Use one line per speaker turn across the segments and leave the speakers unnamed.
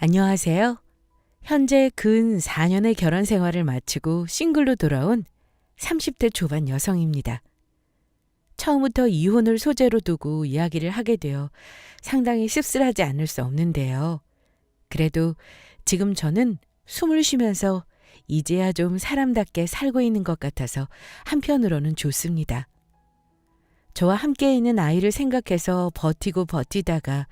안녕하세요. 현재 근 4년의 결혼 생활을 마치고 싱글로 돌아온 30대 초반 여성입니다. 처음부터 이혼을 소재로 두고 이야기를 하게 되어 상당히 씁쓸하지 않을 수 없는데요. 그래도 지금 저는 숨을 쉬면서 이제야 좀 사람답게 살고 있는 것 같아서 한편으로는 좋습니다. 저와 함께 있는 아이를 생각해서 버티고 버티다가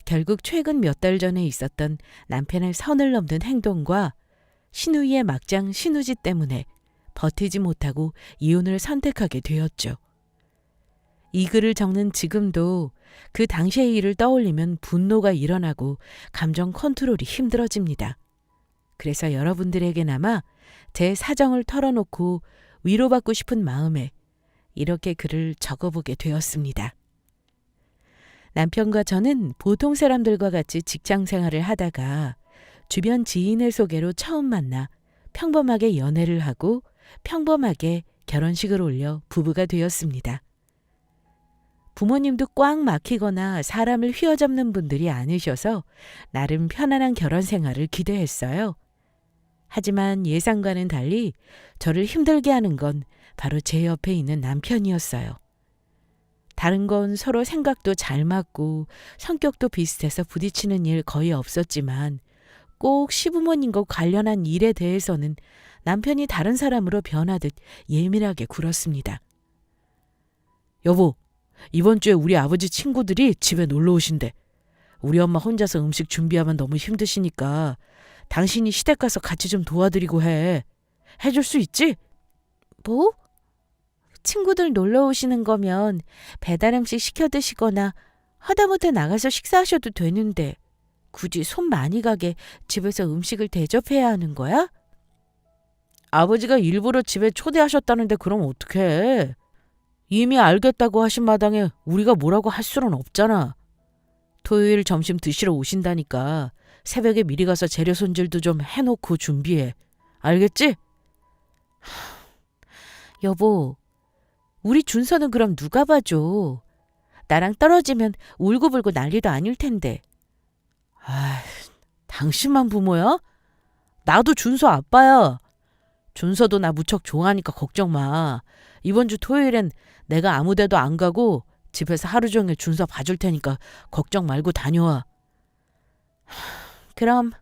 결국 최근 몇 달 전에 있었던 남편의 선을 넘는 행동과 신우이의 막장 신우지 때문에 버티지 못하고 이혼을 선택하게 되었죠. 이 글을 적는 지금도 그 당시의 일을 떠올리면 분노가 일어나고 감정 컨트롤이 힘들어집니다. 그래서 여러분들에게나마 제 사정을 털어놓고 위로받고 싶은 마음에 이렇게 글을 적어보게 되었습니다. 남편과 저는 보통 사람들과 같이 직장 생활을 하다가 주변 지인의 소개로 처음 만나 평범하게 연애를 하고 평범하게 결혼식을 올려 부부가 되었습니다. 부모님도 꽉 막히거나 사람을 휘어잡는 분들이 아니셔서 나름 편안한 결혼 생활을 기대했어요. 하지만 예상과는 달리 저를 힘들게 하는 건 바로 제 옆에 있는 남편이었어요. 다른 건 서로 생각도 잘 맞고 성격도 비슷해서 부딪히는 일 거의 없었지만 꼭 시부모님과 관련한 일에 대해서는 남편이 다른 사람으로 변하듯 예민하게 굴었습니다. 여보, 이번 주에 우리 아버지 친구들이 집에 놀러 오신대. 우리 엄마 혼자서 음식 준비하면 너무 힘드시니까 당신이 시댁 가서 같이 좀 도와드리고 해. 해줄 수 있지? 뭐? 친구들 놀러 오시는 거면 배달 음식 시켜 드시거나 하다못해 나가서 식사하셔도 되는데 굳이 손 많이 가게 집에서 음식을 대접해야 하는 거야? 아버지가 일부러 집에 초대하셨다는데 그럼 어떡해? 이미 알겠다고 하신 마당에 우리가 뭐라고 할 수는 없잖아. 토요일 점심 드시러 오신다니까 새벽에 미리 가서 재료 손질도 좀 해놓고 준비해. 알겠지? 여보, 우리 준서는 그럼 누가 봐줘? 나랑 떨어지면 울고불고 난리도 아닐 텐데. 아, 당신만 부모야? 나도 준서 아빠야. 준서도 나 무척 좋아하니까 걱정 마. 이번 주 토요일엔 내가 아무 데도 안 가고 집에서 하루 종일 준서 봐줄 테니까 걱정 말고 다녀와. 그럼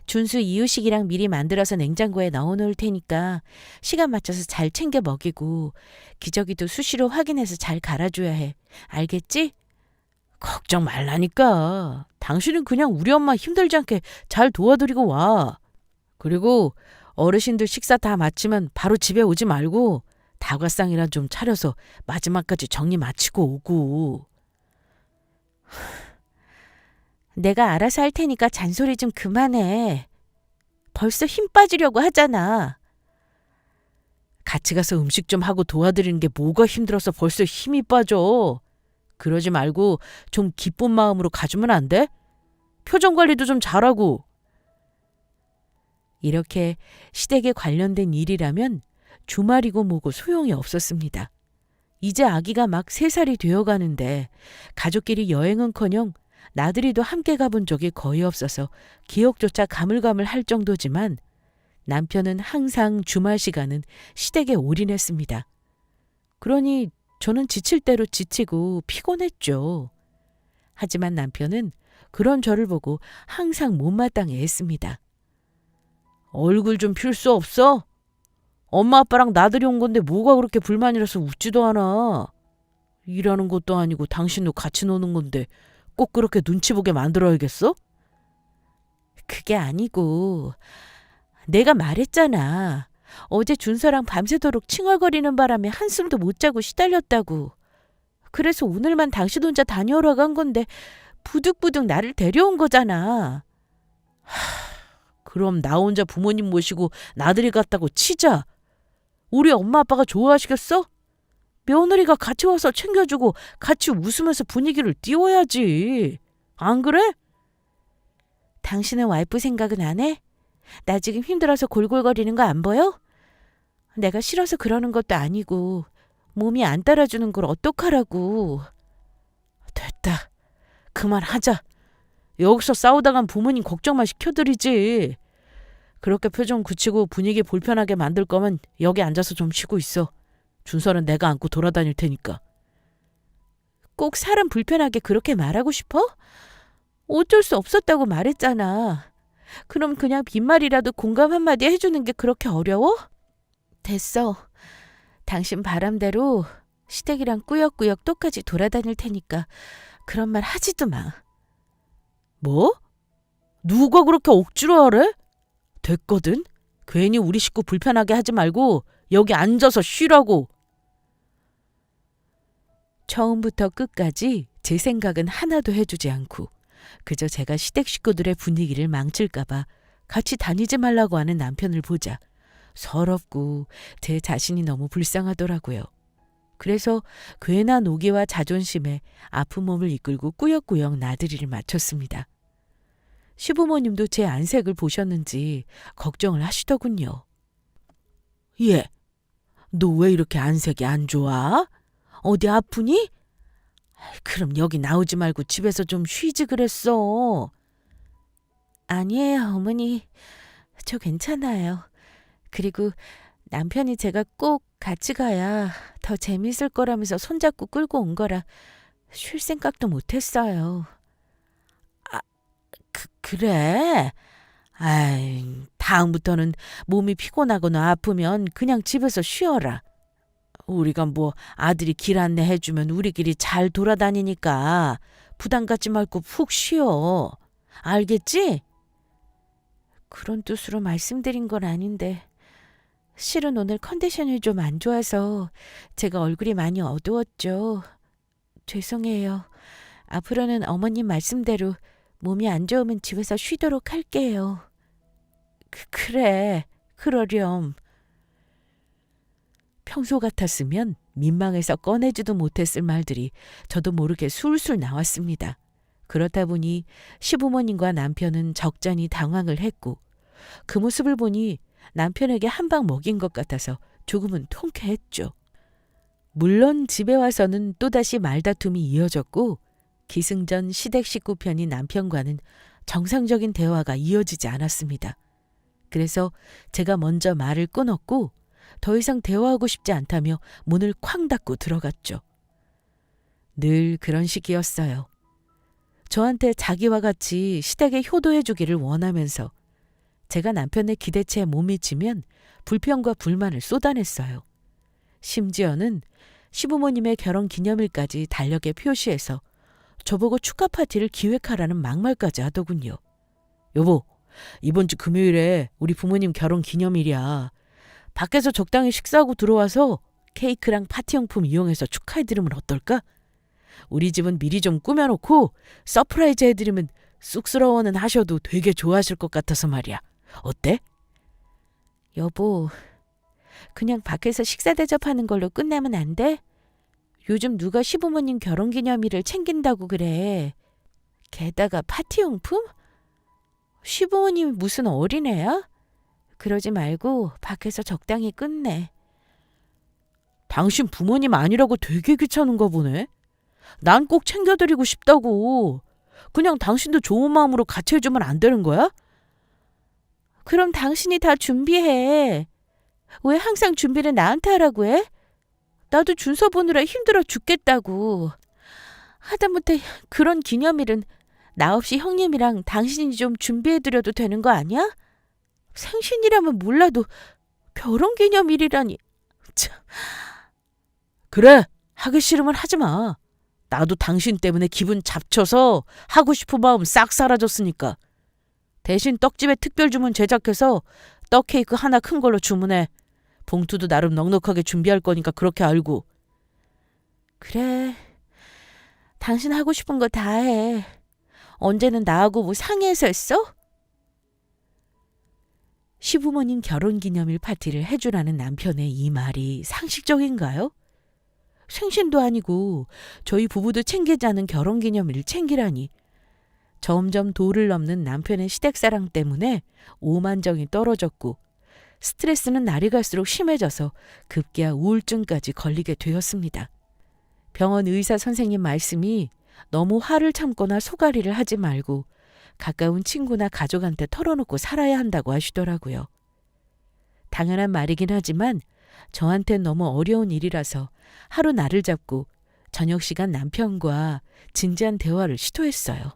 준수 이유식이랑 미리 만들어서 냉장고에 넣어놓을 테니까 시간 맞춰서 잘 챙겨 먹이고 기저귀도 수시로 확인해서 잘 갈아줘야 해. 알겠지? 걱정 말라니까. 당신은 그냥 우리 엄마 힘들지 않게 잘 도와드리고 와. 그리고 어르신들 식사 다 마치면 바로 집에 오지 말고 다과상이나 좀 차려서 마지막까지 정리 마치고 오고. 내가 알아서 할 테니까 잔소리 좀 그만해. 벌써 힘 빠지려고 하잖아. 같이 가서 음식 좀 하고 도와드리는 게 뭐가 힘들어서 벌써 힘이 빠져. 그러지 말고 좀 기쁜 마음으로 가주면 안 돼? 표정 관리도 좀 잘하고. 이렇게 시댁에 관련된 일이라면 주말이고 뭐고 소용이 없었습니다. 이제 아기가 막 3살이 되어가는데 가족끼리 여행은커녕 나들이도 함께 가본 적이 거의 없어서 기억조차 가물가물할 정도지만 남편은 항상 주말 시간은 시댁에 올인했습니다. 그러니 저는 지칠 대로 지치고 피곤했죠. 하지만 남편은 그런 저를 보고 항상 못마땅해 했습니다. 얼굴 좀 필 수 없어? 엄마 아빠랑 나들이 온 건데 뭐가 그렇게 불만이라서 웃지도 않아. 일하는 것도 아니고 당신도 같이 노는 건데 꼭 그렇게 눈치 보게 만들어야겠어? 그게 아니고 내가 말했잖아. 어제 준서랑 밤새도록 칭얼거리는 바람에 한숨도 못 자고 시달렸다고. 그래서 오늘만 당신 혼자 다녀오라고 한 건데 부득부득 나를 데려온 거잖아. 그럼 나 혼자 부모님 모시고 나들이 갔다고 치자. 우리 엄마 아빠가 좋아하시겠어? 며느리가 같이 와서 챙겨주고 같이 웃으면서 분위기를 띄워야지. 안 그래? 당신은 와이프 생각은 안 해? 나 지금 힘들어서 골골거리는 거 안 보여? 내가 싫어서 그러는 것도 아니고 몸이 안 따라주는 걸 어떡하라고. 됐다. 그만하자. 여기서 싸우다간 부모님 걱정만 시켜드리지. 그렇게 표정 굳히고 분위기 불편하게 만들 거면 여기 앉아서 좀 쉬고 있어. 준서는 내가 안고 돌아다닐 테니까. 꼭 사람 불편하게 그렇게 말하고 싶어? 어쩔 수 없었다고 말했잖아. 그럼 그냥 빈말이라도 공감 한마디 해주는 게 그렇게 어려워? 됐어. 당신 바람대로 시댁이랑 꾸역꾸역 똑같이 돌아다닐 테니까 그런 말 하지도 마. 뭐? 누가 그렇게 억지로 하래? 됐거든. 괜히 우리 식구 불편하게 하지 말고 여기 앉아서 쉬라고. 처음부터 끝까지 제 생각은 하나도 해주지 않고 그저 제가 시댁 식구들의 분위기를 망칠까봐 같이 다니지 말라고 하는 남편을 보자 서럽고 제 자신이 너무 불쌍하더라고요. 그래서 괜한 오기와 자존심에 아픈 몸을 이끌고 꾸역꾸역 나들이를 마쳤습니다. 시부모님도 제 안색을 보셨는지 걱정을 하시더군요. 얘, 너 왜 이렇게 안색이 안 좋아? 어디 아프니? 그럼 여기 나오지 말고 집에서 좀 쉬지 그랬어. 아니에요, 어머니. 저 괜찮아요. 그리고 남편이 제가 꼭 같이 가야 더 재밌을 거라면서 손잡고 끌고 온 거라 쉴 생각도 못했어요. 아, 그래? 아이, 다음부터는 몸이 피곤하거나 아프면 그냥 집에서 쉬어라. 우리가 뭐 아들이 길 안내해주면 우리끼리 잘 돌아다니니까 부담 갖지 말고 푹 쉬어. 알겠지? 그런 뜻으로 말씀드린 건 아닌데 실은 오늘 컨디션이 좀 안 좋아서 제가 얼굴이 많이 어두웠죠. 죄송해요. 앞으로는 어머님 말씀대로 몸이 안 좋으면 집에서 쉬도록 할게요. 그래, 그러렴. 평소 같았으면 민망해서 꺼내지도 못했을 말들이 저도 모르게 술술 나왔습니다. 그렇다 보니 시부모님과 남편은 적잖이 당황을 했고 그 모습을 보니 남편에게 한 방 먹인 것 같아서 조금은 통쾌했죠. 물론 집에 와서는 또다시 말다툼이 이어졌고 기승전 시댁 식구 편인 남편과는 정상적인 대화가 이어지지 않았습니다. 그래서 제가 먼저 말을 끊었고 더 이상 대화하고 싶지 않다며 문을 쾅 닫고 들어갔죠. 늘 그런 식이었어요. 저한테 자기와 같이 시댁에 효도해 주기를 원하면서 제가 남편의 기대치에 못 미치면 불평과 불만을 쏟아냈어요. 심지어는 시부모님의 결혼 기념일까지 달력에 표시해서 저보고 축하 파티를 기획하라는 막말까지 하더군요. 여보, 이번 주 금요일에 우리 부모님 결혼 기념일이야. 밖에서 적당히 식사하고 들어와서 케이크랑 파티용품 이용해서 축하해드리면 어떨까? 우리 집은 미리 좀 꾸며놓고 서프라이즈 해드리면 쑥스러워는 하셔도 되게 좋아하실 것 같아서 말이야. 어때? 여보, 그냥 밖에서 식사 대접하는 걸로 끝내면 안 돼? 요즘 누가 시부모님 결혼기념일을 챙긴다고 그래. 게다가 파티용품? 시부모님이 무슨 어린애야? 그러지 말고 밖에서 적당히 끝내. 당신 부모님 아니라고 되게 귀찮은가 보네. 난 꼭 챙겨드리고 싶다고. 그냥 당신도 좋은 마음으로 같이 해주면 안 되는 거야? 그럼 당신이 다 준비해. 왜 항상 준비를 나한테 하라고 해? 나도 준서 보느라 힘들어 죽겠다고. 하다못해 그런 기념일은 나 없이 형님이랑 당신이 좀 준비해드려도 되는 거 아니야? 생신이라면 몰라도 결혼기념일이라니. 참. 그래, 하기 싫으면 하지 마. 나도 당신 때문에 기분 잡쳐서 하고 싶은 마음 싹 사라졌으니까. 대신 떡집에 특별 주문 제작해서 떡 케이크 하나 큰 걸로 주문해. 봉투도 나름 넉넉하게 준비할 거니까 그렇게 알고. 그래, 당신 하고 싶은 거 다 해. 언제는 나하고 뭐 상의해서 했어? 시부모님 결혼기념일 파티를 해주라는 남편의 이 말이 상식적인가요? 생신도 아니고 저희 부부도 챙기지 않은 결혼기념일 챙기라니. 점점 도를 넘는 남편의 시댁사랑 때문에 오만정이 떨어졌고 스트레스는 날이 갈수록 심해져서 급기야 우울증까지 걸리게 되었습니다. 병원 의사 선생님 말씀이 너무 화를 참거나 소가리를 하지 말고 가까운 친구나 가족한테 털어놓고 살아야 한다고 하시더라고요. 당연한 말이긴 하지만 저한텐 너무 어려운 일이라서 하루 날을 잡고 저녁 시간 남편과 진지한 대화를 시도했어요.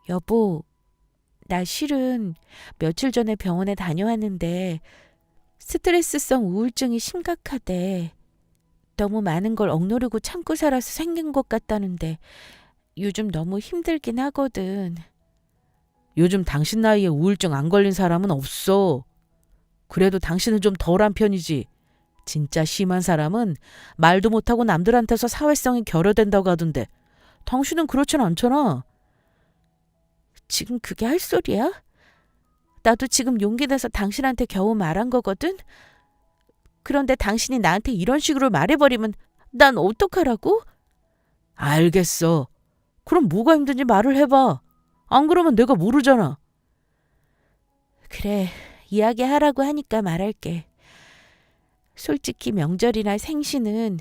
여보, 나 실은 며칠 전에 병원에 다녀왔는데 스트레스성 우울증이 심각하대. 너무 많은 걸 억누르고 참고 살아서 생긴 것 같다는데 요즘 너무 힘들긴 하거든. 요즘 당신 나이에 우울증 안 걸린 사람은 없어. 그래도 당신은 좀 덜한 편이지. 진짜 심한 사람은 말도 못하고 남들한테서 사회성이 결여된다고 하던데 당신은 그렇진 않잖아. 지금 그게 할 소리야? 나도 지금 용기 내서 당신한테 겨우 말한 거거든? 그런데 당신이 나한테 이런 식으로 말해버리면 난 어떡하라고? 알겠어. 그럼 뭐가 힘든지 말을 해봐. 안 그러면 내가 모르잖아. 그래, 이야기하라고 하니까 말할게. 솔직히 명절이나 생신은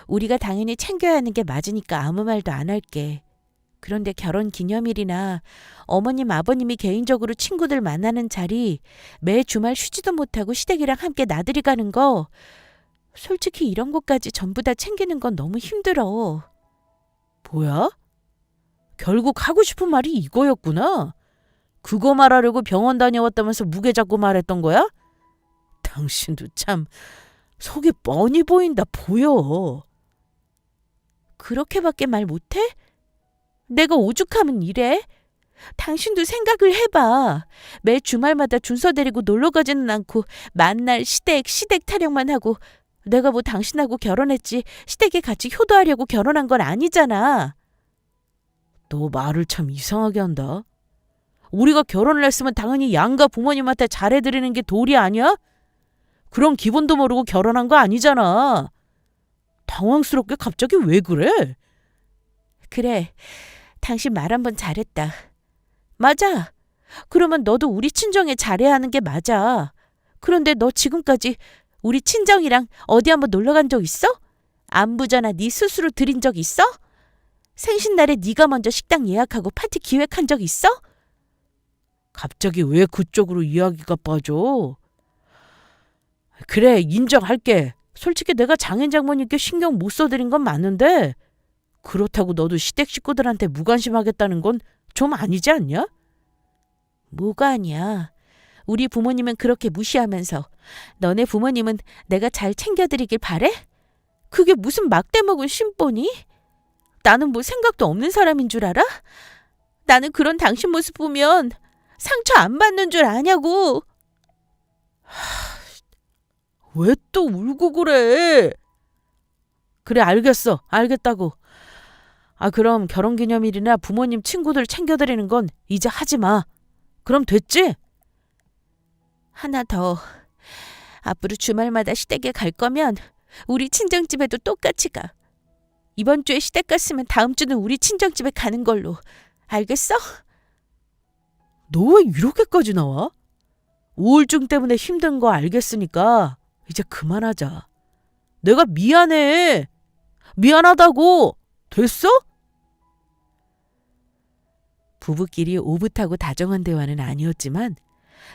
우리가 당연히 챙겨야 하는 게 맞으니까 아무 말도 안 할게. 그런데 결혼 기념일이나 어머님, 아버님이 개인적으로 친구들 만나는 자리 매 주말 쉬지도 못하고 시댁이랑 함께 나들이 가는 거 솔직히 이런 것까지 전부 다 챙기는 건 너무 힘들어. 뭐야? 결국 하고 싶은 말이 이거였구나. 그거 말하려고 병원 다녀왔다면서 무게 잡고 말했던 거야? 당신도 참 속이 뻔히 보인다 보여. 그렇게밖에 말 못해? 내가 오죽하면 이래? 당신도 생각을 해봐. 매 주말마다 준서 데리고 놀러 가지는 않고 만날 시댁 타령만 하고 내가 뭐 당신하고 결혼했지 시댁에 같이 효도하려고 결혼한 건 아니잖아. 너 말을 참 이상하게 한다. 우리가 결혼을 했으면 당연히 양가 부모님한테 잘해드리는 게 도리 아니야? 그런 기본도 모르고 결혼한 거 아니잖아. 당황스럽게 갑자기 왜 그래? 그래, 당신 말 한 번 잘했다. 맞아. 그러면 너도 우리 친정에 잘해야 하는 게 맞아. 그런데 너 지금까지 우리 친정이랑 어디 한번 놀러 간 적 있어? 안부 전화 네 스스로 드린 적 있어? 생신날에 네가 먼저 식당 예약하고 파티 기획한 적 있어? 갑자기 왜 그쪽으로 이야기가 빠져? 그래, 인정할게. 솔직히 내가 장인 장모님께 신경 못 써드린 건 맞는데 그렇다고 너도 시댁 식구들한테 무관심하겠다는 건 좀 아니지 않냐? 뭐가 아니야. 우리 부모님은 그렇게 무시하면서 너네 부모님은 내가 잘 챙겨드리길 바래? 그게 무슨 막대 먹은 심보니? 나는 뭐 생각도 없는 사람인 줄 알아? 나는 그런 당신 모습 보면 상처 안 받는 줄 아냐고. 왜 또 울고 그래? 그래, 알겠어. 알겠다고. 그럼 결혼기념일이나 부모님 친구들 챙겨드리는 건 이제 하지 마. 그럼 됐지? 하나 더. 앞으로 주말마다 시댁에 갈 거면 우리 친정집에도 똑같이 가. 이번 주에 시댁 갔으면 다음 주는 우리 친정집에 가는 걸로. 알겠어? 너 왜 이렇게까지 나와? 우울증 때문에 힘든 거 알겠으니까 이제 그만하자. 내가 미안해. 미안하다고. 됐어? 부부끼리 오붓하고 다정한 대화는 아니었지만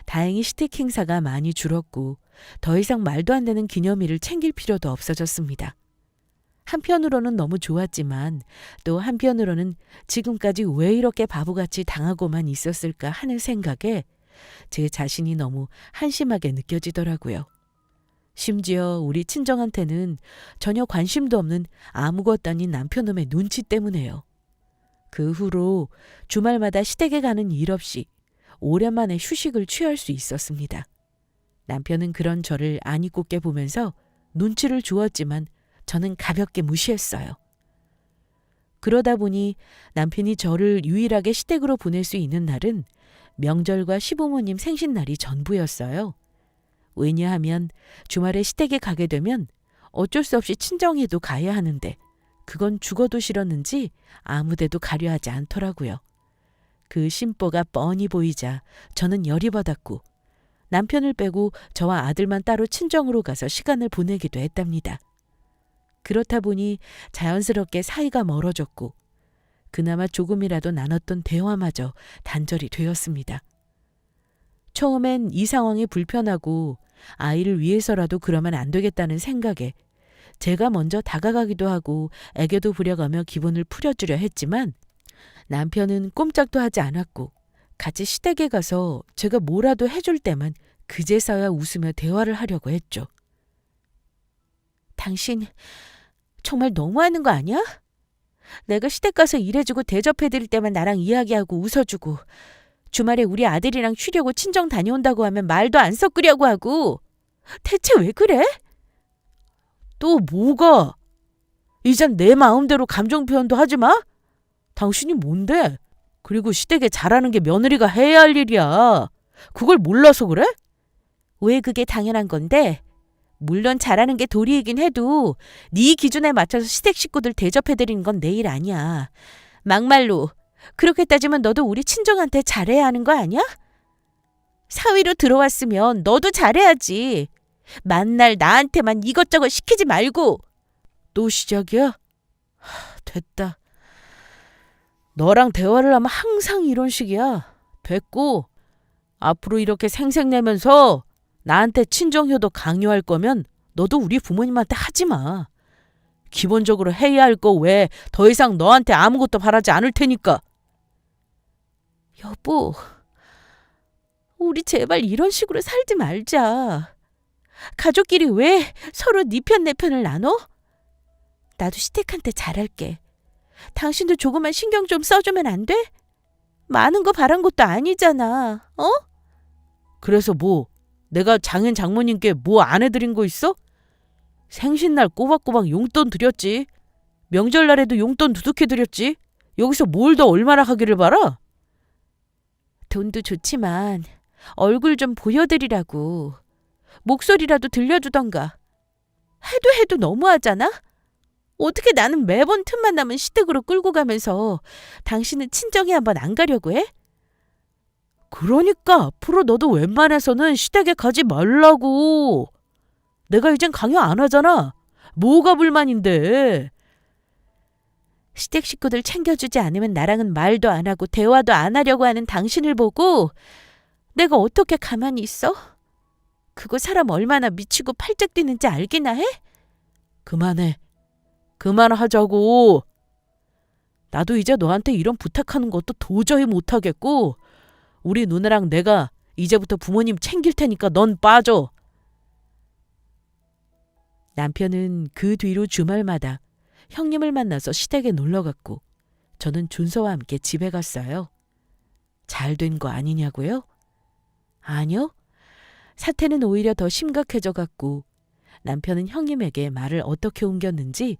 다행히 시댁 행사가 많이 줄었고 더 이상 말도 안 되는 기념일을 챙길 필요도 없어졌습니다. 한편으로는 너무 좋았지만 또 한편으로는 지금까지 왜 이렇게 바보같이 당하고만 있었을까 하는 생각에 제 자신이 너무 한심하게 느껴지더라고요. 심지어 우리 친정한테는 전혀 관심도 없는 아무것도 아닌 남편놈의 눈치 때문에요. 그 후로 주말마다 시댁에 가는 일 없이 오랜만에 휴식을 취할 수 있었습니다. 남편은 그런 저를 아니 꼽게 보면서 눈치를 주었지만 저는 가볍게 무시했어요. 그러다 보니 남편이 저를 유일하게 시댁으로 보낼 수 있는 날은 명절과 시부모님 생신날이 전부였어요. 왜냐하면 주말에 시댁에 가게 되면 어쩔 수 없이 친정에도 가야 하는데 그건 죽어도 싫었는지 아무데도 가려 하지 않더라고요. 그 심보가 뻔히 보이자 저는 열이 받았고 남편을 빼고 저와 아들만 따로 친정으로 가서 시간을 보내기도 했답니다. 그렇다 보니 자연스럽게 사이가 멀어졌고 그나마 조금이라도 나눴던 대화마저 단절이 되었습니다. 처음엔 이 상황이 불편하고 아이를 위해서라도 그러면 안 되겠다는 생각에 제가 먼저 다가가기도 하고 애교도 부려가며 기분을 풀어주려 했지만 남편은 꼼짝도 하지 않았고 같이 시댁에 가서 제가 뭐라도 해줄 때만 그제서야 웃으며 대화를 하려고 했죠. 당신 정말 너무하는 거 아니야? 내가 시댁 가서 일해주고 대접해드릴 때만 나랑 이야기하고 웃어주고 주말에 우리 아들이랑 쉬려고 친정 다녀온다고 하면 말도 안 섞으려고 하고 대체 왜 그래? 또 뭐가? 이젠 내 마음대로 감정 표현도 하지 마? 당신이 뭔데? 그리고 시댁에 잘하는 게 며느리가 해야 할 일이야. 그걸 몰라서 그래? 왜 그게 당연한 건데? 물론 잘하는 게 도리이긴 해도 네 기준에 맞춰서 시댁 식구들 대접해드리는 건 내 일 아니야. 막말로 그렇게 따지면 너도 우리 친정한테 잘해야 하는 거 아니야? 사위로 들어왔으면 너도 잘해야지. 만날 나한테만 이것저것 시키지 말고. 또 시작이야? 됐다. 너랑 대화를 하면 항상 이런 식이야. 됐고 앞으로 이렇게 생색내면서 나한테 친정효도 강요할 거면 너도 우리 부모님한테 하지 마. 기본적으로 해야 할 거 외에 더 이상 너한테 아무것도 바라지 않을 테니까. 여보, 우리 제발 이런 식으로 살지 말자. 가족끼리 왜 서로 네 편 내 편을 나눠? 나도 시댁한테 잘할게. 당신도 조금만 신경 좀 써주면 안 돼? 많은 거 바란 것도 아니잖아. 어? 그래서 뭐? 내가 장인 장모님께 뭐 안 해드린 거 있어? 생신날 꼬박꼬박 용돈 드렸지. 명절날에도 용돈 두둑히 드렸지. 여기서 뭘 더 얼마나 하기를 바라? 돈도 좋지만 얼굴 좀 보여드리라고. 목소리라도 들려주던가. 해도 너무하잖아? 어떻게 나는 매번 틈만 나면 시댁으로 끌고 가면서 당신은 친정에 한번 안 가려고 해? 그러니까 앞으로 너도 웬만해서는 시댁에 가지 말라고. 내가 이젠 강요 안 하잖아. 뭐가 불만인데. 시댁 식구들 챙겨주지 않으면 나랑은 말도 안 하고 대화도 안 하려고 하는 당신을 보고 내가 어떻게 가만히 있어? 그거 사람 얼마나 미치고 팔짝 뛰는지 알기나 해? 그만해. 그만하자고. 나도 이제 너한테 이런 부탁하는 것도 도저히 못하겠고 우리 누나랑 내가 이제부터 부모님 챙길 테니까 넌 빠져. 남편은 그 뒤로 주말마다 형님을 만나서 시댁에 놀러갔고 저는 준서와 함께 집에 갔어요. 잘 된 거 아니냐고요? 아니요. 사태는 오히려 더 심각해져 갔고 남편은 형님에게 말을 어떻게 옮겼는지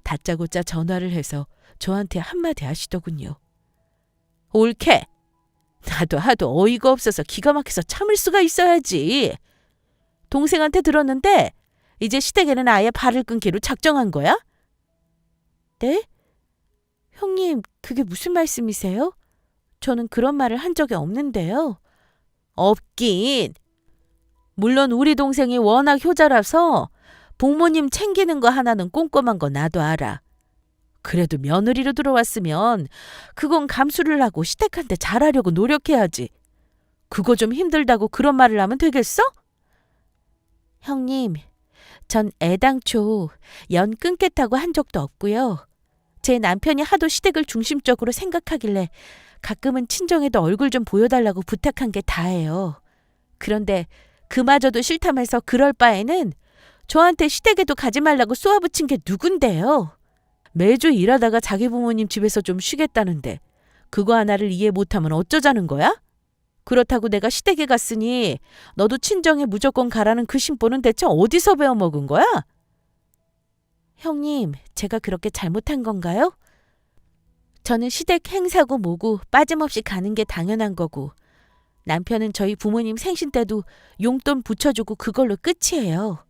다짜고짜 전화를 해서 저한테 한마디 하시더군요. 옳게. 나도 하도 어이가 없어서 기가 막혀서 참을 수가 있어야지. 동생한테 들었는데 이제 시댁에는 아예 발을 끊기로 작정한 거야? 네? 형님, 그게 무슨 말씀이세요? 저는 그런 말을 한 적이 없는데요. 없긴. 물론 우리 동생이 워낙 효자라서 부모님 챙기는 거 하나는 꼼꼼한 거 나도 알아. 그래도 며느리로 들어왔으면 그건 감수를 하고 시댁한테 잘하려고 노력해야지. 그거 좀 힘들다고 그런 말을 하면 되겠어? 형님, 전 애당초 연 끊겠다고 한 적도 없고요. 제 남편이 하도 시댁을 중심적으로 생각하길래 가끔은 친정에도 얼굴 좀 보여달라고 부탁한 게 다예요. 그런데 그마저도 싫다면서 그럴 바에는 저한테 시댁에도 가지 말라고 쏘아붙인 게 누군데요. 매주 일하다가 자기 부모님 집에서 좀 쉬겠다는데 그거 하나를 이해 못하면 어쩌자는 거야? 그렇다고 내가 시댁에 갔으니 너도 친정에 무조건 가라는 그 심보는 대체 어디서 배워먹은 거야? 형님, 제가 그렇게 잘못한 건가요? 저는 시댁 행사고 뭐고 빠짐없이 가는 게 당연한 거고 남편은 저희 부모님 생신 때도 용돈 붙여주고 그걸로 끝이에요.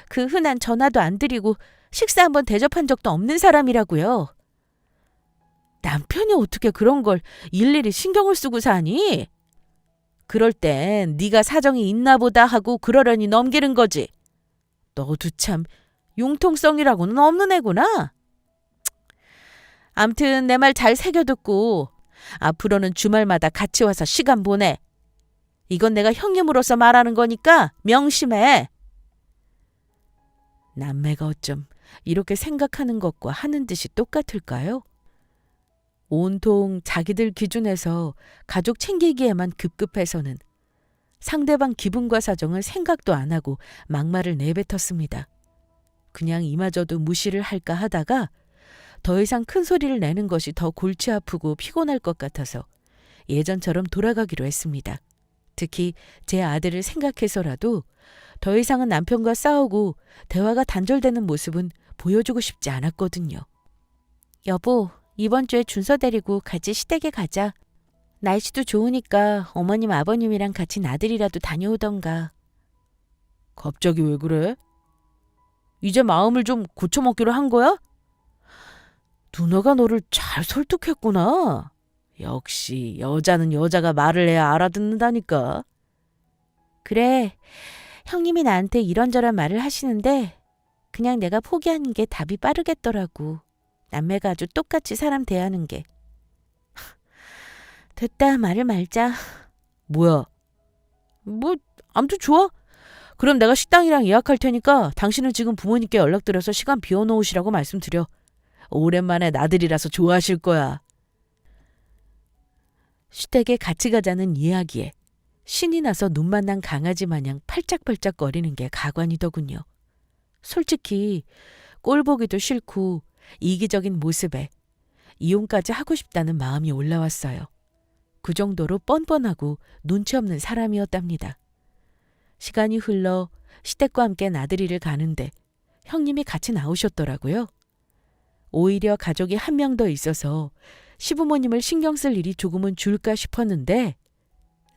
그 흔한 전화도 안 드리고 식사 한번 대접한 적도 없는 사람이라고요. 남편이 어떻게 그런 걸 일일이 신경을 쓰고 사니? 그럴 땐 네가 사정이 있나 보다 하고 그러려니 넘기는 거지. 너도 참 융통성이라고는 없는 애구나. 암튼 내 말 잘 새겨듣고 앞으로는 주말마다 같이 와서 시간 보내. 이건 내가 형님으로서 말하는 거니까 명심해. 남매가 어쩜 이렇게 생각하는 것과 하는 듯이 똑같을까요? 온통 자기들 기준에서 가족 챙기기에만 급급해서는 상대방 기분과 사정을 생각도 안 하고 막말을 내뱉었습니다. 그냥 이마저도 무시를 할까 하다가 더 이상 큰 소리를 내는 것이 더 골치 아프고 피곤할 것 같아서 예전처럼 돌아가기로 했습니다. 특히 제 아들을 생각해서라도 더 이상은 남편과 싸우고 대화가 단절되는 모습은 보여주고 싶지 않았거든요. 여보, 이번 주에 준서 데리고 같이 시댁에 가자. 날씨도 좋으니까 어머님 아버님이랑 같이 나들이라도 다녀오던가. 갑자기 왜 그래? 이제 마음을 좀 고쳐먹기로 한 거야? 누나가 너를 잘 설득했구나. 역시 여자는 여자가 말을 해야 알아듣는다니까. 그래, 형님이 나한테 이런저런 말을 하시는데 그냥 내가 포기하는 게 답이 빠르겠더라고. 남매가 아주 똑같이 사람 대하는 게. 됐다, 말을 말자. 뭐야? 아무튼 좋아. 그럼 내가 식당이랑 예약할 테니까 당신은 지금 부모님께 연락드려서 시간 비워놓으시라고 말씀드려. 오랜만에 나들이라서 좋아하실 거야. 시댁에 같이 가자는 이야기에 신이 나서 눈만 난 강아지 마냥 팔짝팔짝 거리는 게 가관이더군요. 솔직히 꼴 보기도 싫고 이기적인 모습에 이혼까지 하고 싶다는 마음이 올라왔어요. 그 정도로 뻔뻔하고 눈치 없는 사람이었답니다. 시간이 흘러 시댁과 함께 나들이를 가는데 형님이 같이 나오셨더라고요. 오히려 가족이 한 명 더 있어서 시부모님을 신경 쓸 일이 조금은 줄까 싶었는데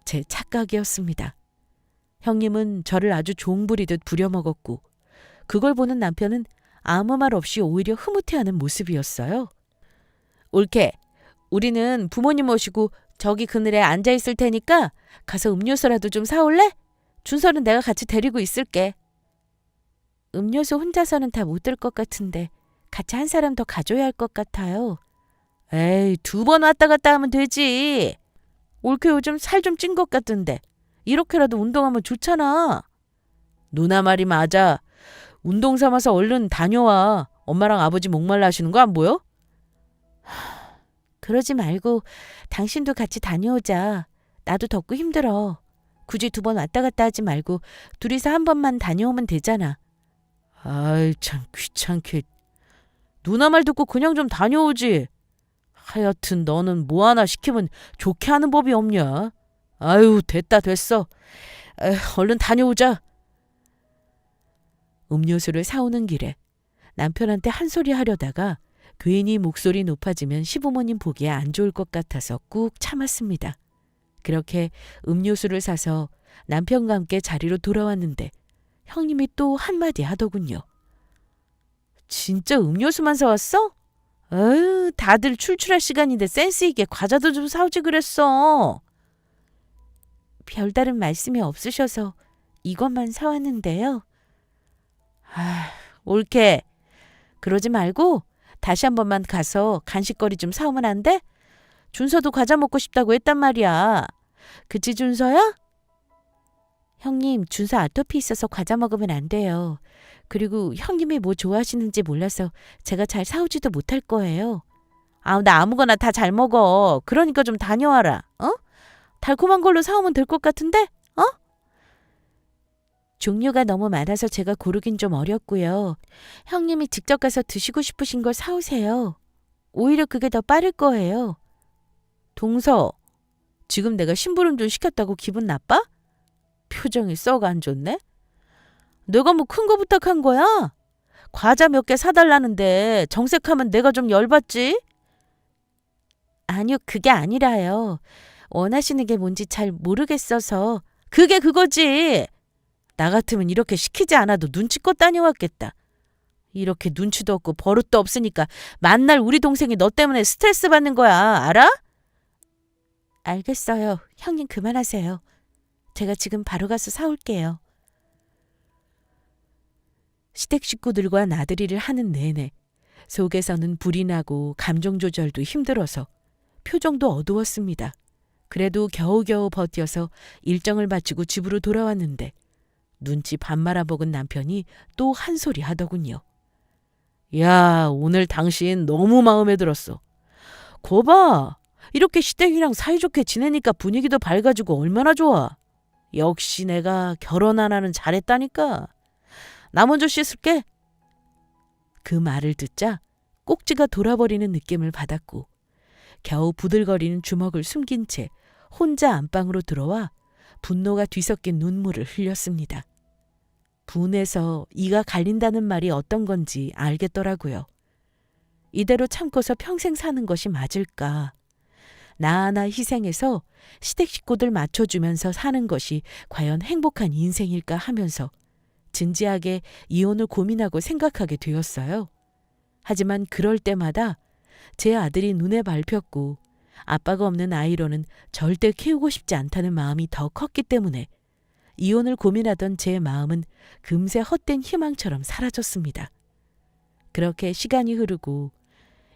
제 착각이었습니다. 형님은 저를 아주 종부리듯 부려먹었고 그걸 보는 남편은 아무 말 없이 오히려 흐뭇해하는 모습이었어요. 옳게, 우리는 부모님 모시고 저기 그늘에 앉아있을 테니까 가서 음료수라도 좀 사올래? 준서는 내가 같이 데리고 있을게. 음료수 혼자서는 다 못 들 것 같은데 같이 한 사람 더 가져야 할 것 같아요. 에이, 2번 왔다 갔다 하면 되지. 옳게 요즘 살 좀 찐 것 같던데 이렇게라도 운동하면 좋잖아. 누나 말이 맞아. 운동 삼아서 얼른 다녀와. 엄마랑 아버지 목말라 하시는 거 안 보여? 그러지 말고 당신도 같이 다녀오자. 나도 덥고 힘들어. 굳이 2번 왔다 갔다 하지 말고 둘이서 한 번만 다녀오면 되잖아. 아이 참 귀찮게. 누나 말 듣고 그냥 좀 다녀오지. 하여튼 너는 뭐 하나 시키면 좋게 하는 법이 없냐. 아유 됐다 됐어. 얼른 다녀오자. 음료수를 사오는 길에 남편한테 한 소리 하려다가 괜히 목소리 높아지면 시부모님 보기에 안 좋을 것 같아서 꾹 참았습니다. 그렇게 음료수를 사서 남편과 함께 자리로 돌아왔는데 형님이 또 한마디 하더군요. 진짜 음료수만 사왔어? 아유, 다들 출출할 시간인데 센스 있게 과자도 좀 사오지 그랬어. 별다른 말씀이 없으셔서 이것만 사왔는데요. 옳게. 그러지 말고 다시 한 번만 가서 간식거리 좀 사오면 안 돼? 준서도 과자 먹고 싶다고 했단 말이야. 그치 준서야? 형님, 준서 아토피 있어서 과자 먹으면 안 돼요. 그리고 형님이 뭐 좋아하시는지 몰라서 제가 잘 사오지도 못할 거예요. 나 아무거나 다 잘 먹어. 그러니까 좀 다녀와라. 어? 달콤한 걸로 사오면 될 것 같은데? 어? 종류가 너무 많아서 제가 고르긴 좀 어렵고요. 형님이 직접 가서 드시고 싶으신 걸 사오세요. 오히려 그게 더 빠를 거예요. 동서, 지금 내가 심부름 좀 시켰다고 기분 나빠? 표정이 썩 안 좋네? 내가 뭐 큰 거 부탁한 거야? 과자 몇 개 사달라는데 정색하면 내가 좀 열받지? 아니요, 그게 아니라요. 원하시는 게 뭔지 잘 모르겠어서. 그게 그거지. 나 같으면 이렇게 시키지 않아도 눈치껏 다녀왔겠다. 이렇게 눈치도 없고 버릇도 없으니까 만날 우리 동생이 너 때문에 스트레스 받는 거야. 알아? 알겠어요. 형님 그만하세요. 제가 지금 바로 가서 사올게요. 시댁 식구들과 나들이를 하는 내내 속에서는 불이 나고 감정 조절도 힘들어서 표정도 어두웠습니다. 그래도 겨우겨우 버텨서 일정을 마치고 집으로 돌아왔는데 눈치 밥 말아먹은 남편이 또 한 소리 하더군요. 야, 오늘 당신 너무 마음에 들었어. 거봐, 이렇게 시댁이랑 사이좋게 지내니까 분위기도 밝아지고 얼마나 좋아. 역시 내가 결혼 하나는 잘했다니까. 나 먼저 씻을게. 그 말을 듣자 꼭지가 돌아버리는 느낌을 받았고 겨우 부들거리는 주먹을 숨긴 채 혼자 안방으로 들어와 분노가 뒤섞인 눈물을 흘렸습니다. 분해서 이가 갈린다는 말이 어떤 건지 알겠더라고요. 이대로 참고서 평생 사는 것이 맞을까? 나 하나 희생해서 시댁 식구들 맞춰주면서 사는 것이 과연 행복한 인생일까 하면서 진지하게 이혼을 고민하고 생각하게 되었어요. 하지만 그럴 때마다 제 아들이 눈에 밟혔고 아빠가 없는 아이로는 절대 키우고 싶지 않다는 마음이 더 컸기 때문에 이혼을 고민하던 제 마음은 금세 헛된 희망처럼 사라졌습니다. 그렇게 시간이 흐르고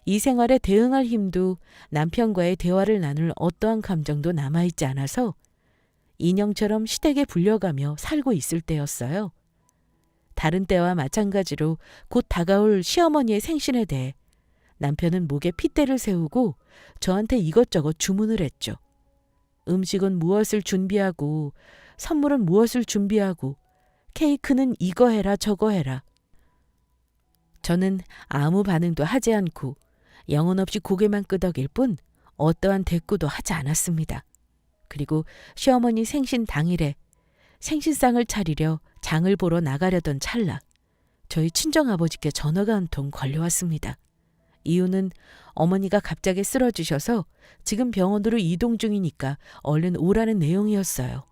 이 생활에 대응할 힘도 남편과의 대화를 나눌 어떠한 감정도 남아있지 않아서 인형처럼 시댁에 불려가며 살고 있을 때였어요. 다른 때와 마찬가지로 곧 다가올 시어머니의 생신에 대해 남편은 목에 핏대를 세우고 저한테 이것저것 주문을 했죠. 음식은 무엇을 준비하고 선물은 무엇을 준비하고 케이크는 이거 해라 저거 해라. 저는 아무 반응도 하지 않고 영혼 없이 고개만 끄덕일 뿐 어떠한 대꾸도 하지 않았습니다. 그리고 시어머니 생신 당일에 생신상을 차리려 장을 보러 나가려던 찰나 저희 친정아버지께 전화가 한 통 걸려왔습니다. 이유는 어머니가 갑자기 쓰러지셔서 지금 병원으로 이동 중이니까 얼른 오라는 내용이었어요.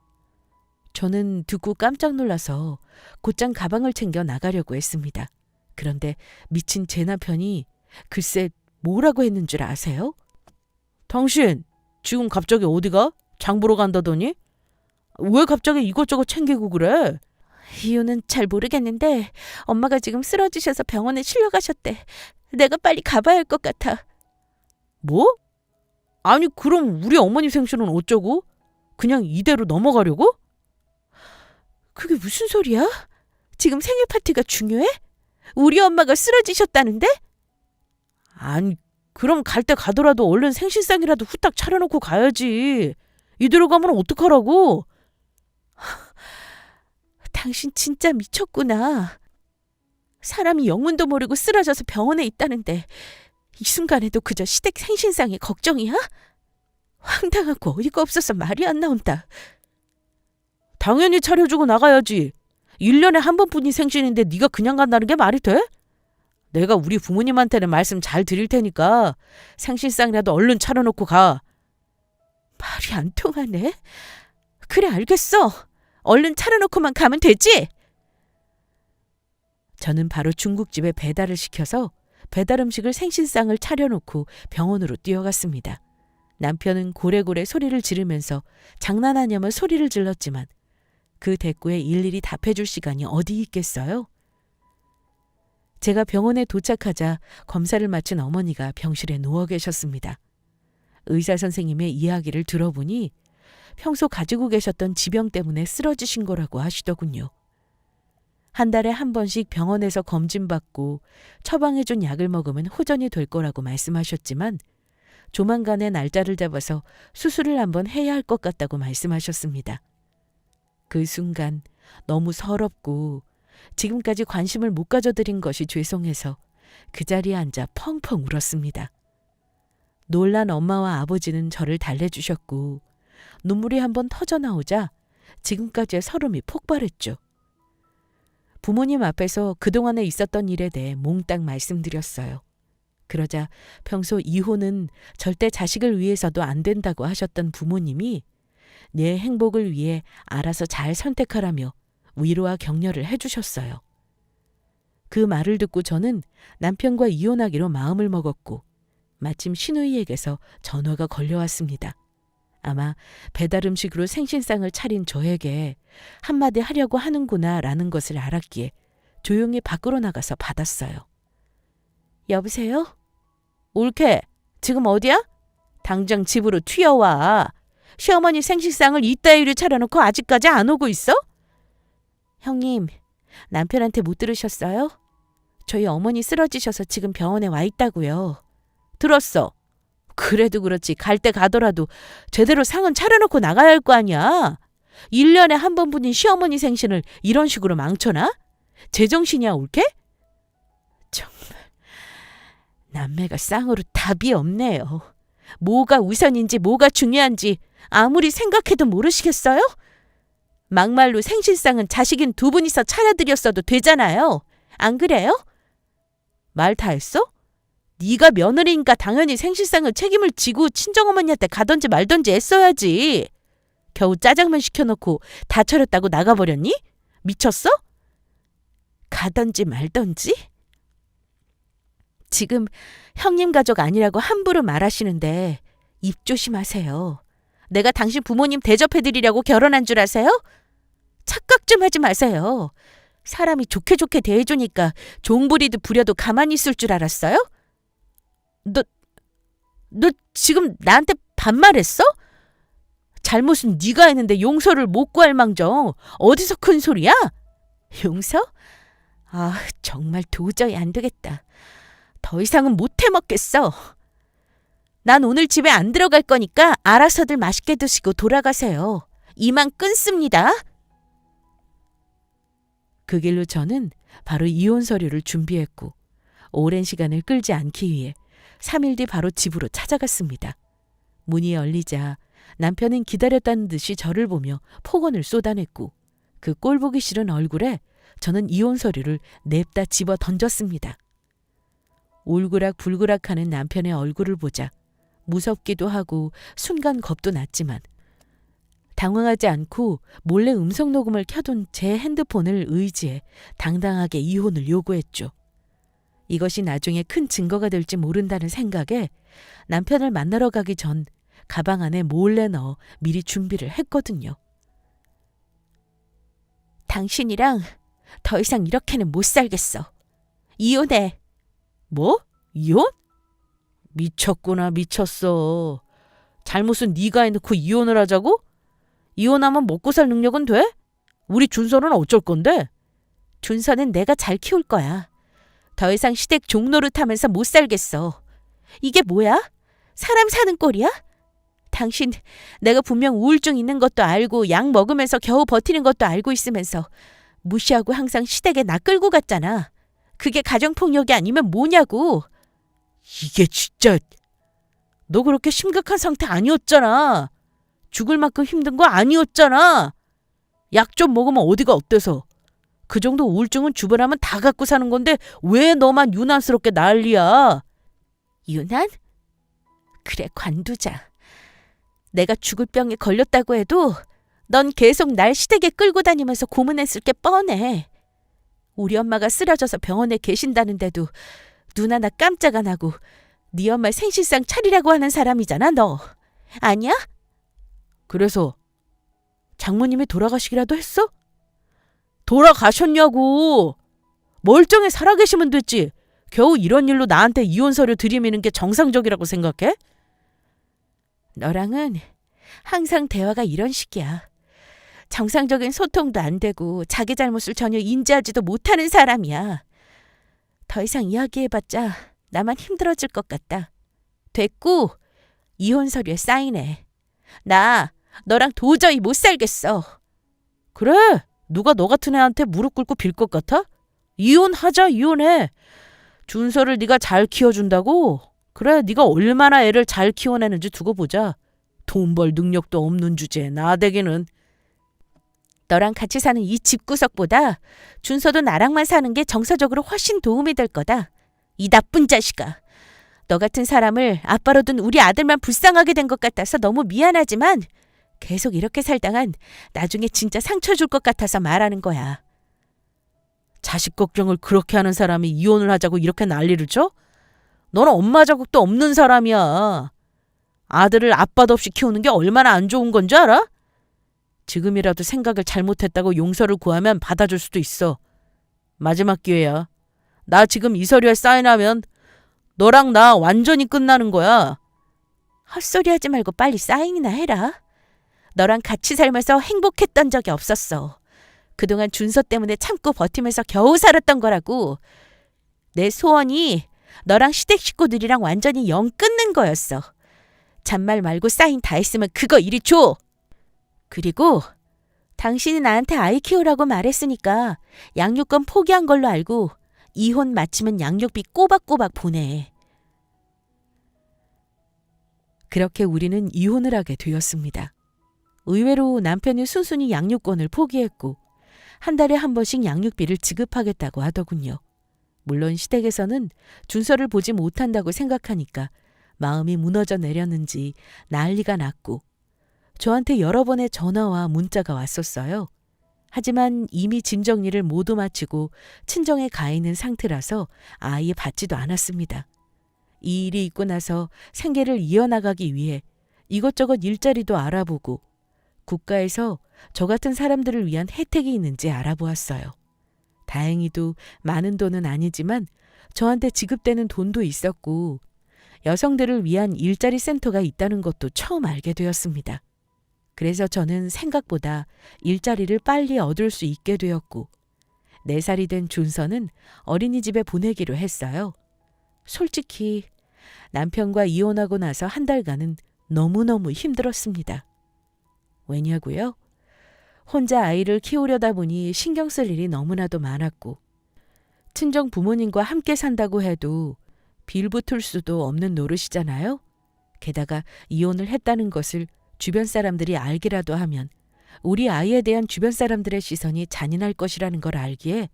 저는 듣고 깜짝 놀라서 곧장 가방을 챙겨 나가려고 했습니다. 그런데 미친 제 남편이 글쎄 뭐라고 했는 줄 아세요? 당신 지금 갑자기 어디가? 장 보러 간다더니? 왜 갑자기 이것저것 챙기고 그래? 이유는 잘 모르겠는데 엄마가 지금 쓰러지셔서 병원에 실려가셨대. 내가 빨리 가봐야 할 것 같아. 뭐? 아니 그럼 우리 어머니 생신은 어쩌고? 그냥 이대로 넘어가려고? 그게 무슨 소리야? 지금 생일 파티가 중요해? 우리 엄마가 쓰러지셨다는데? 아니 그럼 갈 때 가더라도 얼른 생신상이라도 후딱 차려놓고 가야지. 이대로 가면 어떡하라고? 당신 진짜 미쳤구나. 사람이 영문도 모르고 쓰러져서 병원에 있다는데 이 순간에도 그저 시댁 생신상이 걱정이야? 황당하고 어이가 없어서 말이 안 나온다. 당연히 차려주고 나가야지. 1년에 한 번뿐이 생신인데 네가 그냥 간다는 게 말이 돼? 내가 우리 부모님한테는 말씀 잘 드릴 테니까 생신상이라도 얼른 차려놓고 가. 말이 안 통하네. 그래 알겠어. 얼른 차려놓고만 가면 되지? 저는 바로 중국집에 배달을 시켜서 배달 음식을 생신상을 차려놓고 병원으로 뛰어갔습니다. 남편은 고래고래 소리를 지르면서 장난하냐며 소리를 질렀지만 그 대꾸에 일일이 답해줄 시간이 어디 있겠어요? 제가 병원에 도착하자 검사를 마친 어머니가 병실에 누워 계셨습니다. 의사 선생님의 이야기를 들어보니 평소 가지고 계셨던 지병 때문에 쓰러지신 거라고 하시더군요. 한 달에 한 번씩 병원에서 검진받고 처방해준 약을 먹으면 호전이 될 거라고 말씀하셨지만 조만간에 날짜를 잡아서 수술을 한번 해야 할 것 같다고 말씀하셨습니다. 그 순간 너무 서럽고 지금까지 관심을 못 가져드린 것이 죄송해서 그 자리에 앉아 펑펑 울었습니다. 놀란 엄마와 아버지는 저를 달래주셨고 눈물이 한번 터져나오자 지금까지의 서름이 폭발했죠. 부모님 앞에서 그동안에 있었던 일에 대해 몽땅 말씀드렸어요. 그러자 평소 이혼은 절대 자식을 위해서도 안 된다고 하셨던 부모님이 내 행복을 위해 알아서 잘 선택하라며 위로와 격려를 해주셨어요. 그 말을 듣고 저는 남편과 이혼하기로 마음을 먹었고 마침 시누이에게서 전화가 걸려왔습니다. 아마 배달 음식으로 생신상을 차린 저에게 한마디 하려고 하는구나 라는 것을 알았기에 조용히 밖으로 나가서 받았어요. 여보세요? 올케, 지금 어디야? 당장 집으로 튀어와. 시어머니 생식상을 이따위로 차려놓고 아직까지 안 오고 있어? 형님, 남편한테 못 들으셨어요? 저희 어머니 쓰러지셔서 지금 병원에 와 있다고요. 들었어. 그래도 그렇지 갈 때 가더라도 제대로 상은 차려놓고 나가야 할 거 아니야. 1년에 한 번뿐인 시어머니 생신을 이런 식으로 망쳐놔? 제정신이야 올케? 정말 남매가 쌍으로 답이 없네요. 뭐가 우선인지 뭐가 중요한지 아무리 생각해도 모르시겠어요? 막말로 생신상은 자식인 두 분이서 차려드렸어도 되잖아요. 안 그래요? 말 다 했어? 네가 며느리니까 당연히 생신상을 책임을 지고 친정어머니한테 가던지 말던지 했어야지. 겨우 짜장면 시켜놓고 다 차렸다고 나가버렸니? 미쳤어? 가던지 말던지? 지금 형님 가족 아니라고 함부로 말하시는데 입 조심하세요. 내가 당신 부모님 대접해드리려고 결혼한 줄 아세요? 착각 좀 하지 마세요. 사람이 좋게 좋게 대해주니까 종부리도 부려도 가만히 있을 줄 알았어요? 너 지금 나한테 반말했어? 잘못은 네가 했는데 용서를 못 구할 망정 어디서 큰 소리야? 용서? 아, 정말 도저히 안 되겠다. 더 이상은 못 해먹겠어. 난 오늘 집에 안 들어갈 거니까 알아서들 맛있게 드시고 돌아가세요. 이만 끊습니다. 그 길로 저는 바로 이혼 서류를 준비했고 오랜 시간을 끌지 않기 위해 3일 뒤 바로 집으로 찾아갔습니다. 문이 열리자 남편은 기다렸다는 듯이 저를 보며 폭언을 쏟아냈고 그 꼴보기 싫은 얼굴에 저는 이혼 서류를 냅다 집어 던졌습니다. 울그락불그락하는 남편의 얼굴을 보자 무섭기도 하고 순간 겁도 났지만 당황하지 않고 몰래 음성 녹음을 켜둔 제 핸드폰을 의지해 당당하게 이혼을 요구했죠. 이것이 나중에 큰 증거가 될지 모른다는 생각에 남편을 만나러 가기 전 가방 안에 몰래 넣어 미리 준비를 했거든요. 당신이랑 더 이상 이렇게는 못 살겠어. 이혼해. 뭐? 이혼? 미쳤구나, 미쳤어. 잘못은 네가 해놓고 이혼을 하자고? 이혼하면 먹고 살 능력은 돼? 우리 준서는 어쩔 건데? 준서는 내가 잘 키울 거야. 더 이상 시댁 종노릇하면서 못 살겠어. 이게 뭐야? 사람 사는 꼴이야? 당신 내가 분명 우울증 있는 것도 알고 약 먹으면서 겨우 버티는 것도 알고 있으면서 무시하고 항상 시댁에 나 끌고 갔잖아. 그게 가정폭력이 아니면 뭐냐고. 이게 진짜... 너 그렇게 심각한 상태 아니었잖아. 죽을 만큼 힘든 거 아니었잖아. 약 좀 먹으면 어디가 어때서. 그 정도 우울증은 주변하면 다 갖고 사는 건데 왜 너만 유난스럽게 난리야. 유난? 그래, 관두자. 내가 죽을 병에 걸렸다고 해도 넌 계속 날 시댁에 끌고 다니면서 고문했을 게 뻔해. 우리 엄마가 쓰러져서 병원에 계신다는데도 눈 하나 깜짝 안 하고 네 엄마 생신상 차리라고 하는 사람이잖아, 너. 아니야? 그래서 장모님이 돌아가시기라도 했어? 돌아가셨냐고. 멀쩡히 살아계시면 됐지. 겨우 이런 일로 나한테 이혼 서류 들이미는 게 정상적이라고 생각해? 너랑은 항상 대화가 이런 식이야. 정상적인 소통도 안 되고 자기 잘못을 전혀 인지하지도 못하는 사람이야. 더 이상 이야기해봤자 나만 힘들어질 것 같다. 됐고 이혼 서류에 사인해. 나 너랑 도저히 못 살겠어. 그래? 누가 너 같은 애한테 무릎 꿇고 빌 것 같아? 이혼하자, 이혼해. 준서를 네가 잘 키워준다고? 그래, 네가 얼마나 애를 잘 키워내는지 두고 보자. 돈 벌 능력도 없는 주제에 나대기는. 너랑 같이 사는 이 집구석보다 준서도 나랑만 사는 게 정서적으로 훨씬 도움이 될 거다. 이 나쁜 자식아. 너 같은 사람을 아빠로 둔 우리 아들만 불쌍하게 된 것 같아서 너무 미안하지만 계속 이렇게 살다간 나중에 진짜 상처 줄 것 같아서 말하는 거야. 자식 걱정을 그렇게 하는 사람이 이혼을 하자고 이렇게 난리를 쳐? 너는 엄마 자국도 없는 사람이야. 아들을 아빠도 없이 키우는 게 얼마나 안 좋은 건 줄 알아? 지금이라도 생각을 잘못했다고 용서를 구하면 받아줄 수도 있어. 마지막 기회야. 나 지금 이 서류에 사인하면 너랑 나 완전히 끝나는 거야. 헛소리하지 말고 빨리 사인이나 해라. 너랑 같이 살면서 행복했던 적이 없었어. 그동안 준서 때문에 참고 버티면서 겨우 살았던 거라고. 내 소원이 너랑 시댁 식구들이랑 완전히 영 끊는 거였어. 잔말 말고 사인 다 했으면 그거 이리 줘. 그리고 당신이 나한테 아이 키우라고 말했으니까 양육권 포기한 걸로 알고 이혼 마치면 양육비 꼬박꼬박 보내. 그렇게 우리는 이혼을 하게 되었습니다. 의외로 남편이 순순히 양육권을 포기했고 한 달에 한 번씩 양육비를 지급하겠다고 하더군요. 물론 시댁에서는 준서를 보지 못한다고 생각하니까 마음이 무너져 내렸는지 난리가 났고 저한테 여러 번의 전화와 문자가 왔었어요. 하지만 이미 짐 정리를 모두 마치고 친정에 가 있는 상태라서 아예 받지도 않았습니다. 이 일이 있고 나서 생계를 이어나가기 위해 이것저것 일자리도 알아보고 국가에서 저 같은 사람들을 위한 혜택이 있는지 알아보았어요. 다행히도 많은 돈은 아니지만 저한테 지급되는 돈도 있었고 여성들을 위한 일자리 센터가 있다는 것도 처음 알게 되었습니다. 그래서 저는 생각보다 일자리를 빨리 얻을 수 있게 되었고 4살이 된 준서는 어린이집에 보내기로 했어요. 솔직히 남편과 이혼하고 나서 한 달간은 너무너무 힘들었습니다. 왜냐고요? 혼자 아이를 키우려다 보니 신경 쓸 일이 너무나도 많았고 친정 부모님과 함께 산다고 해도 빌붙을 수도 없는 노릇이잖아요. 게다가 이혼을 했다는 것을 주변 사람들이 알기라도 하면 우리 아이에 대한 주변 사람들의 시선이 잔인할 것이라는 걸 알기에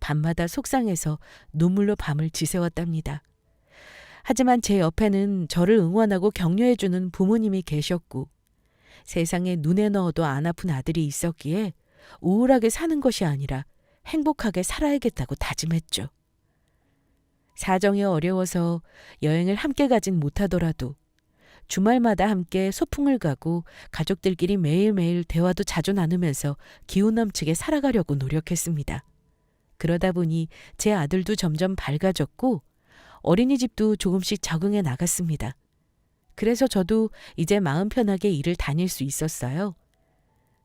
밤마다 속상해서 눈물로 밤을 지새웠답니다. 하지만 제 옆에는 저를 응원하고 격려해주는 부모님이 계셨고 세상에 눈에 넣어도 안 아픈 아들이 있었기에 우울하게 사는 것이 아니라 행복하게 살아야겠다고 다짐했죠. 사정이 어려워서 여행을 함께 가진 못하더라도 주말마다 함께 소풍을 가고 가족들끼리 매일매일 대화도 자주 나누면서 기운 넘치게 살아가려고 노력했습니다. 그러다 보니 제 아들도 점점 밝아졌고 어린이집도 조금씩 적응해 나갔습니다. 그래서 저도 이제 마음 편하게 일을 다닐 수 있었어요.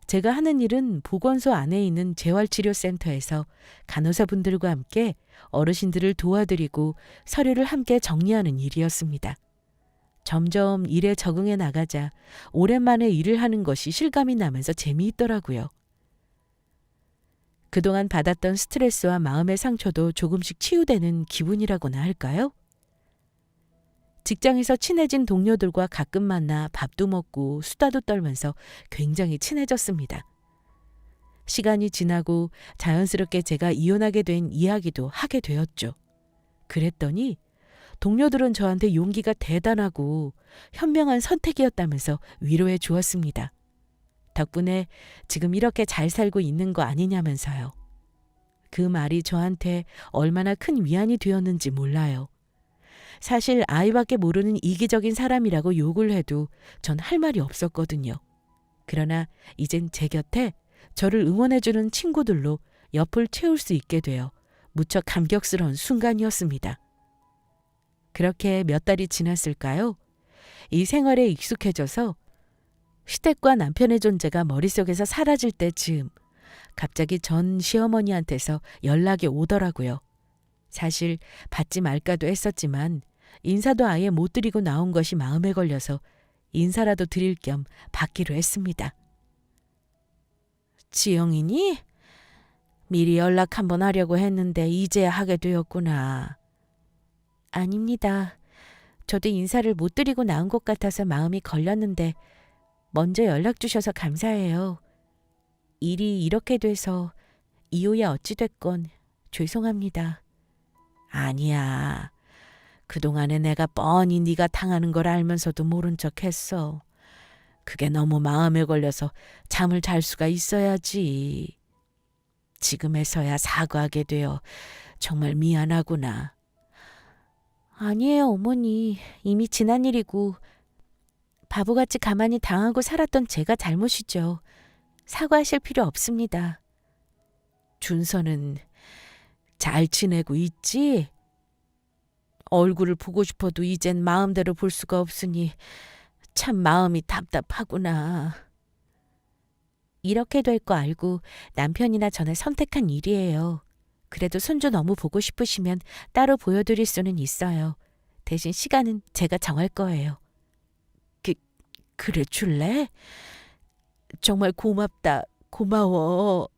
제가 하는 일은 보건소 안에 있는 재활치료센터에서 간호사분들과 함께 어르신들을 도와드리고 서류를 함께 정리하는 일이었습니다. 점점 일에 적응해 나가자 오랜만에 일을 하는 것이 실감이 나면서 재미있더라고요. 그동안 받았던 스트레스와 마음의 상처도 조금씩 치유되는 기분이라고나 할까요? 직장에서 친해진 동료들과 가끔 만나 밥도 먹고 수다도 떨면서 굉장히 친해졌습니다. 시간이 지나고 자연스럽게 제가 이혼하게 된 이야기도 하게 되었죠. 그랬더니 동료들은 저한테 용기가 대단하고 현명한 선택이었다면서 위로해 주었습니다. 덕분에 지금 이렇게 잘 살고 있는 거 아니냐면서요. 그 말이 저한테 얼마나 큰 위안이 되었는지 몰라요. 사실 아이밖에 모르는 이기적인 사람이라고 욕을 해도 전 할 말이 없었거든요. 그러나 이젠 제 곁에 저를 응원해주는 친구들로 옆을 채울 수 있게 되어 무척 감격스러운 순간이었습니다. 그렇게 몇 달이 지났을까요? 이 생활에 익숙해져서 시댁과 남편의 존재가 머릿속에서 사라질 때쯤 갑자기 전 시어머니한테서 연락이 오더라고요. 사실 받지 말까도 했었지만 인사도 아예 못 드리고 나온 것이 마음에 걸려서 인사라도 드릴 겸 받기로 했습니다. 지영이니? 미리 연락 한번 하려고 했는데 이제야 하게 되었구나. 아닙니다. 저도 인사를 못 드리고 나온 것 같아서 마음이 걸렸는데 먼저 연락 주셔서 감사해요. 일이 이렇게 돼서 이후에 어찌됐건 죄송합니다. 아니야. 그동안에 내가 뻔히 네가 당하는 걸 알면서도 모른 척 했어. 그게 너무 마음에 걸려서 잠을 잘 수가 있어야지. 지금에서야 사과하게 되어 정말 미안하구나. 아니에요, 어머니. 이미 지난 일이고 바보같이 가만히 당하고 살았던 제가 잘못이죠. 사과하실 필요 없습니다. 준서는 잘 지내고 있지? 얼굴을 보고 싶어도 이젠 마음대로 볼 수가 없으니 참 마음이 답답하구나. 이렇게 될 거 알고 남편이나 저는 선택한 일이에요. 그래도 손주 너무 보고 싶으시면 따로 보여드릴 수는 있어요. 대신 시간은 제가 정할 거예요. 그래 줄래? 정말 고맙다. 고마워.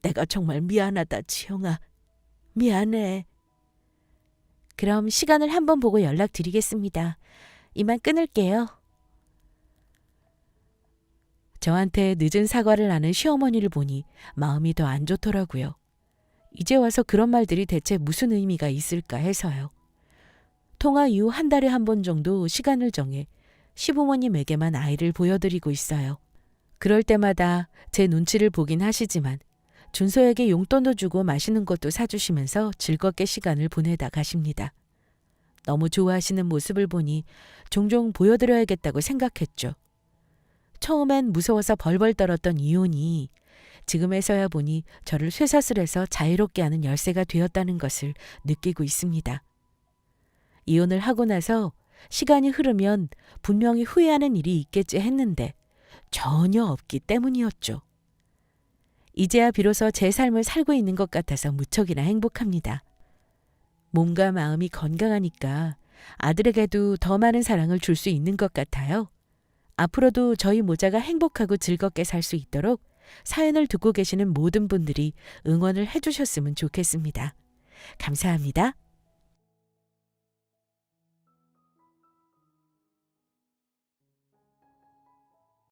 내가 정말 미안하다, 지영아. 미안해. 그럼 시간을 한번 보고 연락드리겠습니다. 이만 끊을게요. 저한테 늦은 사과를 하는 시어머니를 보니 마음이 더 안 좋더라고요. 이제 와서 그런 말들이 대체 무슨 의미가 있을까 해서요. 통화 이후 한 달에 한 번 정도 시간을 정해 시부모님에게만 아이를 보여드리고 있어요. 그럴 때마다 제 눈치를 보긴 하시지만 준서에게 용돈도 주고 맛있는 것도 사주시면서 즐겁게 시간을 보내다 가십니다. 너무 좋아하시는 모습을 보니 종종 보여드려야겠다고 생각했죠. 처음엔 무서워서 벌벌 떨었던 이혼이 지금에서야 보니 저를 쇠사슬해서 자유롭게 하는 열쇠가 되었다는 것을 느끼고 있습니다. 이혼을 하고 나서 시간이 흐르면 분명히 후회하는 일이 있겠지 했는데 전혀 없기 때문이었죠. 이제야 비로소 제 삶을 살고 있는 것 같아서 무척이나 행복합니다. 몸과 마음이 건강하니까 아들에게도 더 많은 사랑을 줄 수 있는 것 같아요. 앞으로도 저희 모자가 행복하고 즐겁게 살 수 있도록 사연을 듣고 계시는 모든 분들이 응원을 해주셨으면 좋겠습니다. 감사합니다.